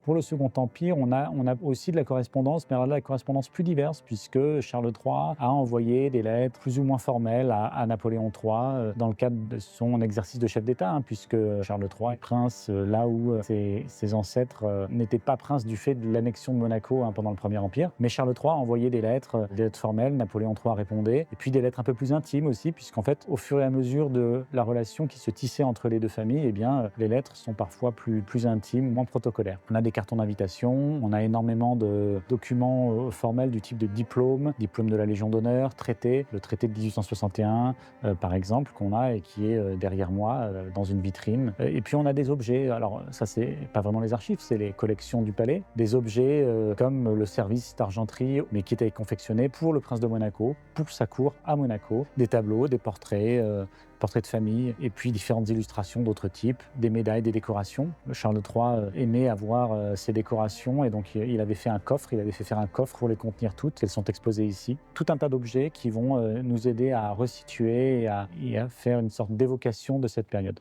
Pour le Second Empire, on a aussi de la correspondance, mais alors là, la correspondance plus diverse, puisque Charles III a envoyé des lettres plus ou moins formelles à Napoléon III, dans le cadre de son exercice de chef d'État, hein, puisque Charles III est prince là où ses ancêtres n'étaient pas princes du fait de l'annexion de Monaco, hein, pendant le Premier Empire. Mais Charles III a envoyé des lettres formelles, Napoléon III répondait, et puis des lettres un peu plus intimes aussi, puisqu'en fait, au fur et à mesure de la relation qui se tissait entre les deux familles, eh bien, les lettres sont parfois plus intimes, moins protocolaires. On a des cartons d'invitation, on a énormément de documents formels du type de diplôme de la Légion d'honneur, traité, le traité de 1861, par exemple, qu'on a et qui est derrière moi, dans une vitrine. Et puis on a des objets, alors ça c'est pas vraiment les archives, c'est les collections du palais, des objets comme le service d'argenterie, mais qui était confectionné pour le prince de Monaco, pour sa cour à Monaco, des tableaux, des portraits, portraits de famille, et puis différentes illustrations d'autres types, des médailles, des décorations. Charles III aimait avoir ces décorations, et donc il avait fait un coffre, il avait fait faire un coffre pour les contenir toutes, elles sont exposées ici. Tout un tas d'objets qui vont nous aider à resituer et à faire une sorte d'évocation de cette période.